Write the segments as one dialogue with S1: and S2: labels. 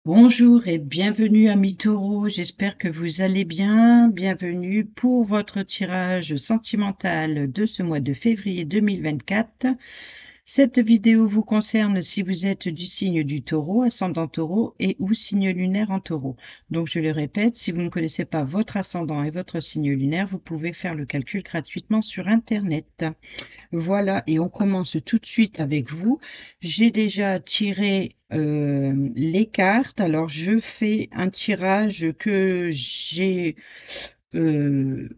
S1: Bonjour et bienvenue amis taureaux, j'espère que vous allez bien. Bienvenue pour votre tirage sentimental de ce mois de février 2024. Cette vidéo vous concerne si vous êtes du signe du taureau, ascendant taureau et ou signe lunaire en taureau. Donc je le répète, si vous ne connaissez pas votre ascendant et votre signe lunaire, vous pouvez faire le calcul gratuitement sur Internet. Voilà, et on commence tout de suite avec vous. J'ai déjà tiré les cartes. Alors, je fais un tirage que j'ai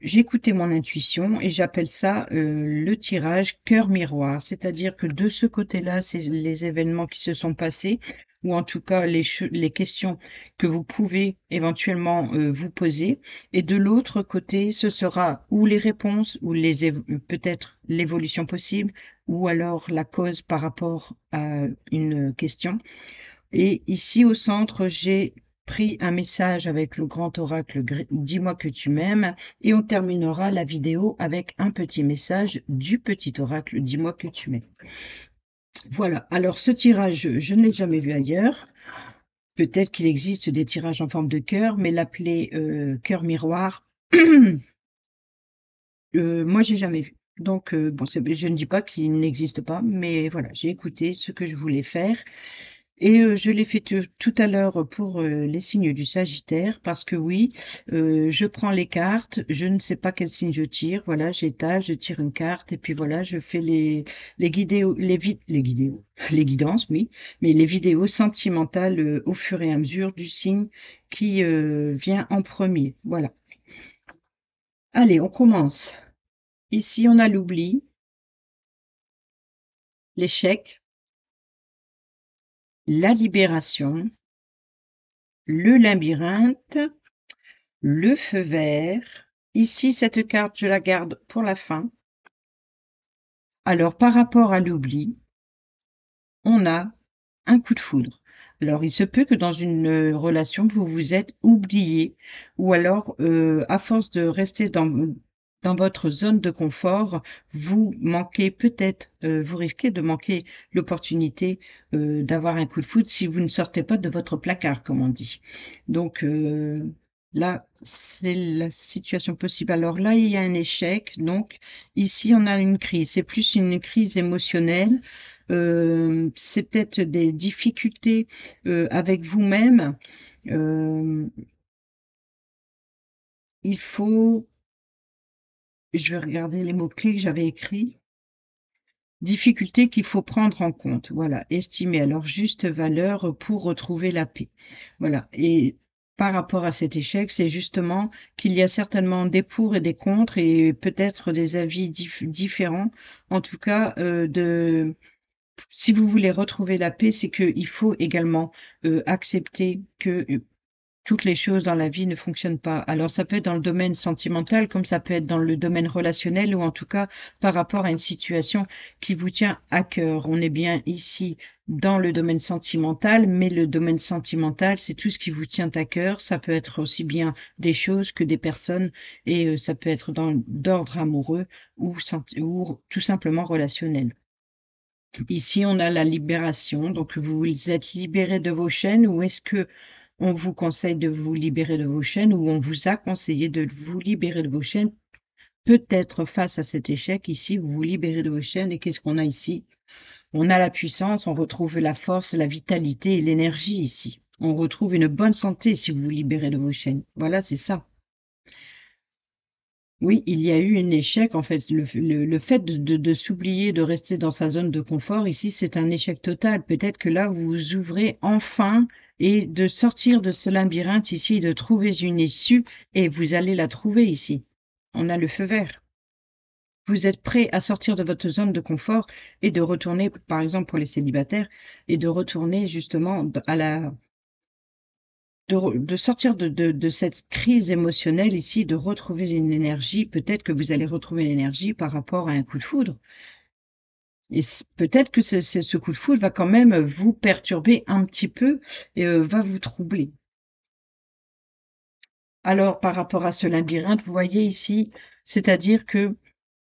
S1: écouté mon intuition et j'appelle ça le tirage cœur miroir. C'est-à-dire que de ce côté-là, c'est les événements qui se sont passés ou en tout cas les questions que vous pouvez éventuellement vous poser. Et de l'autre côté, ce sera ou les réponses ou peut-être l'évolution possible ou alors la cause par rapport à une question. Et ici au centre, j'ai pris un message avec le grand oracle Dis-moi que tu m'aimes et on terminera la vidéo avec un petit message du petit oracle Dis-moi que tu m'aimes. Voilà, alors ce tirage, je ne l'ai jamais vu ailleurs. Peut-être qu'il existe des tirages en forme de cœur, mais l'appeler cœur miroir, moi j'ai jamais vu. Donc bon, je ne dis pas qu'il n'existe pas, mais voilà, j'ai écouté ce que je voulais faire. Et je l'ai fait tout à l'heure pour les signes du Sagittaire, parce que oui, je prends les cartes, je ne sais pas quel signe je tire, voilà, j'étale, je tire une carte, et puis voilà, je fais les guidéos, les guidéos, les guidances, oui, mais les vidéos sentimentales au fur et à mesure du signe qui vient en premier, voilà. Allez, on commence. Ici, on a l'oubli, l'échec, la libération, le labyrinthe, le feu vert. Ici, cette carte, je la garde pour la fin. Alors, par rapport à l'oubli, on a un coup de foudre. Alors, il se peut que dans une relation, vous vous êtes oublié, ou alors, à force de rester dans votre zone de confort, vous manquez peut-être, vous risquez de manquer l'opportunité d'avoir un coup de foudre si vous ne sortez pas de votre placard, comme on dit. Donc, là, c'est la situation possible. Alors là, il y a un échec. Donc, ici, on a une crise. C'est plus une crise émotionnelle. C'est peut-être des difficultés avec vous-même. Euh, il faut, je vais regarder les mots-clés que j'avais écrits. Difficultés qu'il faut prendre en compte. Voilà, estimer à leur juste valeur pour retrouver la paix. Voilà. Et par rapport à cet échec, c'est justement qu'il y a certainement des pour et des contre et peut-être des avis différents. En tout cas, si vous voulez retrouver la paix, c'est qu'il faut également accepter que toutes les choses dans la vie ne fonctionnent pas. Alors ça peut être dans le domaine sentimental, comme ça peut être dans le domaine relationnel, ou en tout cas par rapport à une situation qui vous tient à cœur. On est bien ici dans le domaine sentimental, mais le domaine sentimental, c'est tout ce qui vous tient à cœur. Ça peut être aussi bien des choses que des personnes, et ça peut être d'ordre amoureux ou tout simplement relationnel. Ici, on a la libération. Donc, vous vous êtes libéré de vos chaînes ou est-ce que on vous conseille de vous libérer de vos chaînes ou on vous a conseillé de vous libérer de vos chaînes? Peut-être face à cet échec, ici, vous vous libérez de vos chaînes et qu'est-ce qu'on a ici? On a la puissance, on retrouve la force, la vitalité et l'énergie ici. On retrouve une bonne santé si vous vous libérez de vos chaînes. Voilà, c'est ça. Oui, il y a eu un échec, en fait. Le fait de s'oublier, de rester dans sa zone de confort, ici, c'est un échec total. Peut-être que là, vous vous ouvrez enfin et de sortir de ce labyrinthe ici, de trouver une issue et vous allez la trouver ici. On a le feu vert. Vous êtes prêt à sortir de votre zone de confort et de retourner, par exemple pour les célibataires, et de retourner justement à la de sortir de cette crise émotionnelle ici, de retrouver une énergie. Peut-être que vous allez retrouver l'énergie par rapport à un coup de foudre et peut-être que ce coup de foudre va quand même vous perturber un petit peu et va vous troubler. Alors par rapport à ce labyrinthe, vous voyez ici, c'est-à-dire que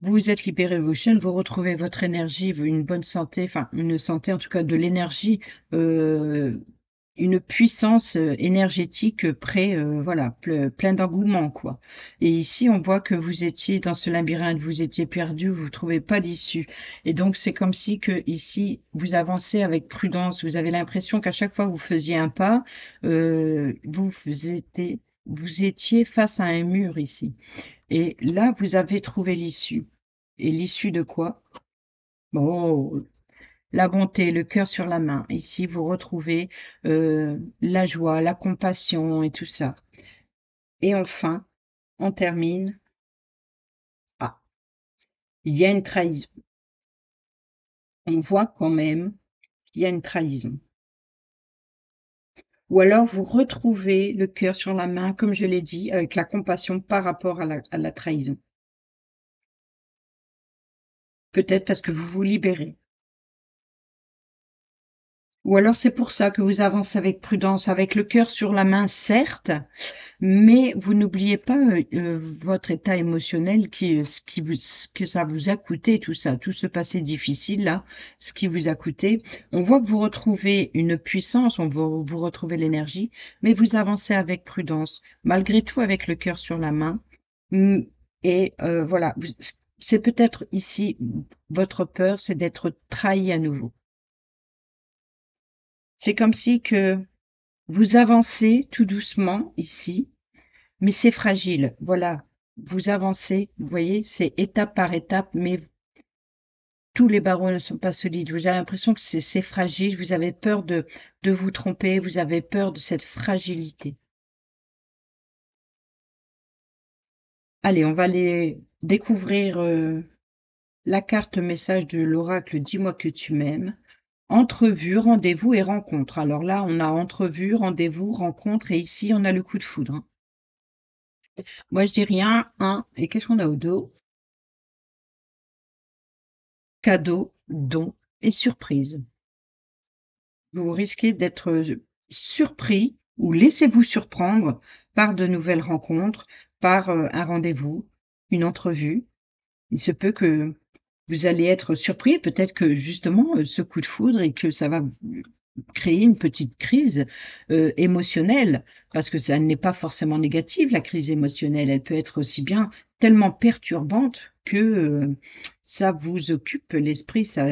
S1: vous vous êtes libéré de vos chaînes, vous retrouvez votre énergie, une bonne santé, enfin une santé en tout cas de l'énergie, une puissance, énergétique, voilà, plein d'engouement, quoi. Et ici, on voit que vous étiez dans ce labyrinthe, vous étiez perdu, vous trouvez pas d'issue et donc c'est comme si que ici, vous avancez avec prudence. Vous avez l'impression qu'à chaque fois que vous faisiez un pas, vous étiez face à un mur ici et là, vous avez trouvé l'issue et l'issue de quoi? Oh! La bonté, le cœur sur la main. Ici, vous retrouvez la joie, la compassion et tout ça. Et enfin, on termine. Ah, il y a une trahison. On voit quand même qu'il y a une trahison. Ou alors vous retrouvez le cœur sur la main, comme je l'ai dit, avec la compassion par rapport à la trahison. Peut-être parce que vous vous libérez. Ou alors c'est pour ça que vous avancez avec prudence, avec le cœur sur la main, certes, mais vous n'oubliez pas, votre état émotionnel ce que ça vous a coûté tout ça, tout ce passé difficile là, ce qui vous a coûté. On voit que vous retrouvez une puissance, vous retrouvez l'énergie, mais vous avancez avec prudence, malgré tout avec le cœur sur la main. Mmh et voilà, vous c'est peut-être ici votre peur, c'est d'être trahi à nouveau. C'est comme si que vous avancez tout doucement ici, mais c'est fragile, voilà. Vous avancez, vous voyez, c'est étape par étape, mais tous les barreaux ne sont pas solides. Vous avez l'impression que c'est fragile, vous avez peur de vous tromper, vous avez peur de cette fragilité. Allez, on va aller découvrir, la carte message de l'oracle «Dis-moi que tu m'aimes». Entrevue, rendez-vous et rencontre. Alors là, on a entrevue, rendez-vous, rencontre et ici, on a le coup de foudre, hein. Moi, je dis rien, hein, et qu'est-ce qu'on a au dos? Cadeau, don et surprise. Vous risquez d'être, surpris ou laissez-vous surprendre par de nouvelles rencontres, par, un rendez-vous, une entrevue. Il se peut que vous allez être surpris, peut-être que justement, ce coup de foudre et que ça va v créer une petite crise, émotionnelle. Parce que ça n'est pas forcément négative la crise émotionnelle, elle peut être aussi bien tellement perturbante que, ça vous occupe l'esprit, ça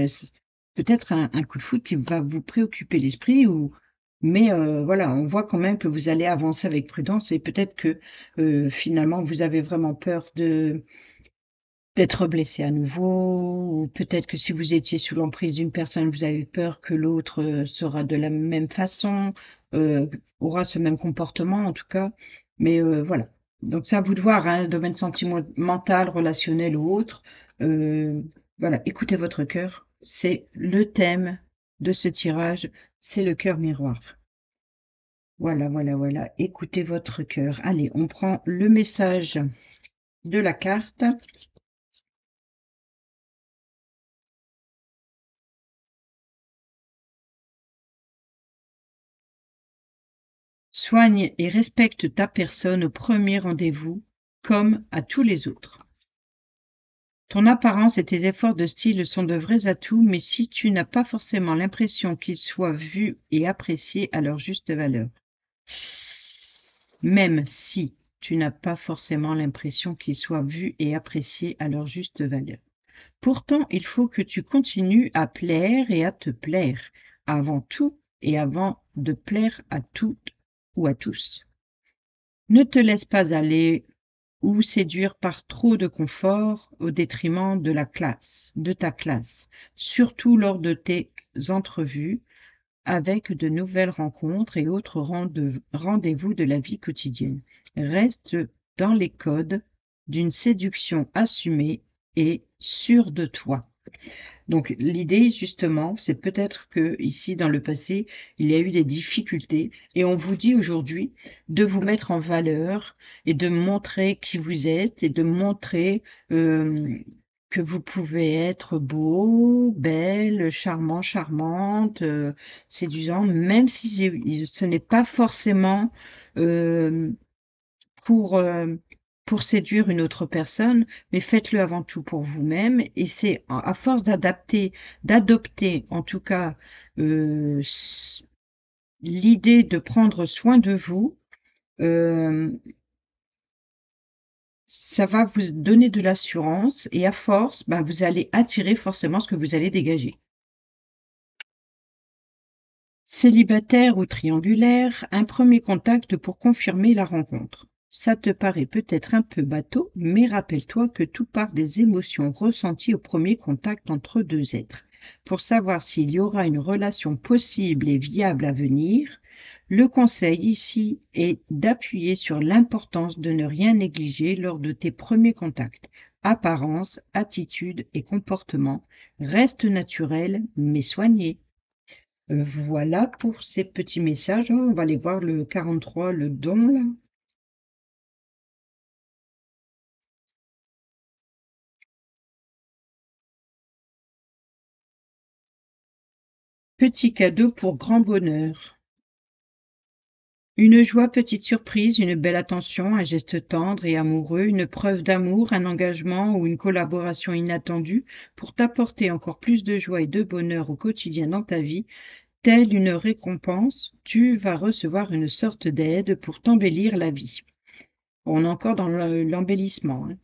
S1: peut-être un coup de foudre qui va vous préoccuper l'esprit ou mais voilà, on voit quand même que vous allez avancer avec prudence et peut-être que, finalement vous avez vraiment peur d'être blessé à nouveau ou peut-être que si vous étiez sous l'emprise d'une personne, vous avez peur que l'autre, sera de la même façon, aura ce même comportement en tout cas. Mais, voilà. Donc c'est à vous de voir, hein, domaine sentimental, relationnel ou autre. Heu, voilà, écoutez votre cœur. C'est le thème de ce tirage, c'est le cœur miroir. Voilà, voilà, voilà. Écoutez votre cœur. Allez, on prend le message de la carte. Soigne et respecte ta personne au premier rendez-vous, comme à tous les autres. Ton apparence et tes efforts de style sont de vrais atouts, mais si tu n'as pas forcément l'impression qu'ils soient vus et appréciés à leur juste valeur. Même si tu n'as pas forcément l'impression qu'ils soient vus et appréciés à leur juste valeur. Pourtant, il faut que tu continues à plaire et à te plaire, avant tout et avant de plaire à toutes ou à tous. Ne te laisse pas aller ou séduire par trop de confort au détriment de ta classe, surtout lors de tes entrevues avec de nouvelles rencontres et autres rendez-vous de la vie quotidienne. Reste dans les codes d'une séduction assumée et sûre de toi. Donc l'idée justement, c'est peut-être que ici dans le passé, il y a eu des difficultés et on vous dit aujourd'hui de vous mettre en valeur et de montrer qui vous êtes et de montrer, que vous pouvez être beau, belle, charmant, charmante, séduisant, même si ce n'est pas forcément, hem pour, pour séduire une autre personne, mais faites-le avant tout pour vous-même et c'est à force d'adopter en tout cas, l'idée de prendre soin de vous, ça va vous donner de l'assurance et à force, bah, vous allez attirer forcément ce que vous allez dégager. Célibataire ou triangulaire, un premier contact pour confirmer la rencontre. Ça te paraît peut-être un peu bateau, mais rappelle-toi que tout part des émotions ressenties au premier contact entre deux êtres. Pour savoir s'il y aura une relation possible et viable à venir, le conseil ici est d'appuyer sur l'importance de ne rien négliger lors de tes premiers contacts. Apparence, attitude et comportement restent naturels mais soignés. Voilà pour ces petits messages. On va aller voir le 43, le don là. Petit cadeau pour grand bonheur. Une joie, petite surprise, une belle attention, un geste tendre et amoureux, une preuve d'amour, un engagement ou une collaboration inattendue pour t'apporter encore plus de joie et de bonheur au quotidien dans ta vie, telle une récompense, tu vas recevoir une sorte d'aide pour t'embellir la vie. On est encore dans l'embellissement, hein.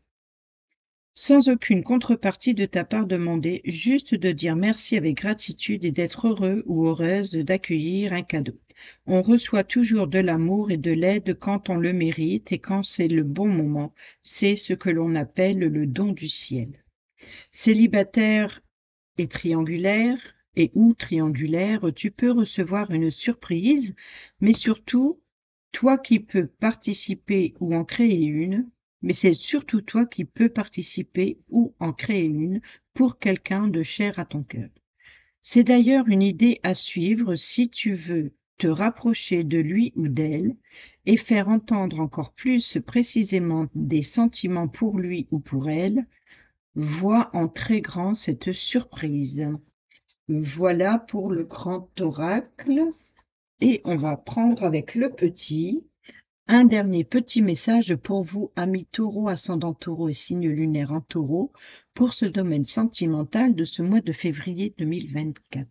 S1: Sans aucune contrepartie de ta part demandée, juste de dire merci avec gratitude et d'être heureux ou heureuse d'accueillir un cadeau. On reçoit toujours de l'amour et de l'aide quand on le mérite et quand c'est le bon moment. C'est ce que l'on appelle le don du ciel. Célibataire et triangulaire ou triangulaire, tu peux recevoir une surprise, mais surtout, toi qui peux participer ou en créer une, mais c'est surtout toi qui peux participer ou en créer une pour quelqu'un de cher à ton cœur. C'est d'ailleurs une idée à suivre si tu veux te rapprocher de lui ou d'elle et faire entendre encore plus précisément des sentiments pour lui ou pour elle. Vois en très grand cette surprise. Voilà pour le grand oracle. Et on va prendre avec le petit. Un dernier petit message pour vous, amis taureau, ascendant taureau et signe lunaire en taureau, pour ce domaine sentimental de ce mois de février 2024.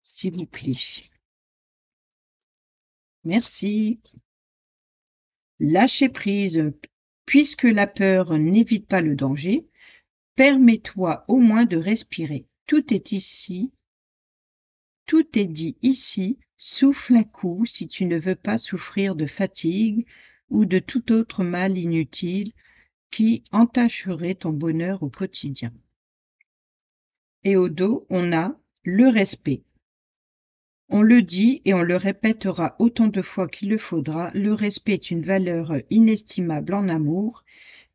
S1: S'il vous plaît. Merci. Lâchez prise. Puisque la peur n'évite pas le danger, permets-toi au moins de respirer. Tout est ici. Tout est dit ici, souffle un coup si tu ne veux pas souffrir de fatigue ou de tout autre mal inutile qui entacherait ton bonheur au quotidien. Et au dos, on a le respect. On le dit et on le répétera autant de fois qu'il le faudra, le respect est une valeur inestimable en amour.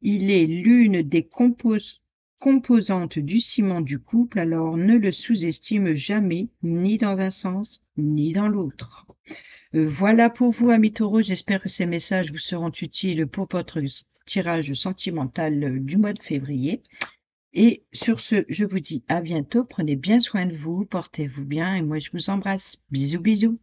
S1: Il est l'une des composantes du ciment du couple, alors ne le sous-estime jamais, ni dans un sens, ni dans l'autre. Voilà pour vous, amis taureaux. J'espère que ces messages vous seront utiles pour votre tirage sentimental du mois de février. Et sur ce, je vous dis à bientôt. Prenez bien soin de vous, portez-vous bien et moi je vous embrasse. Bisous, bisous.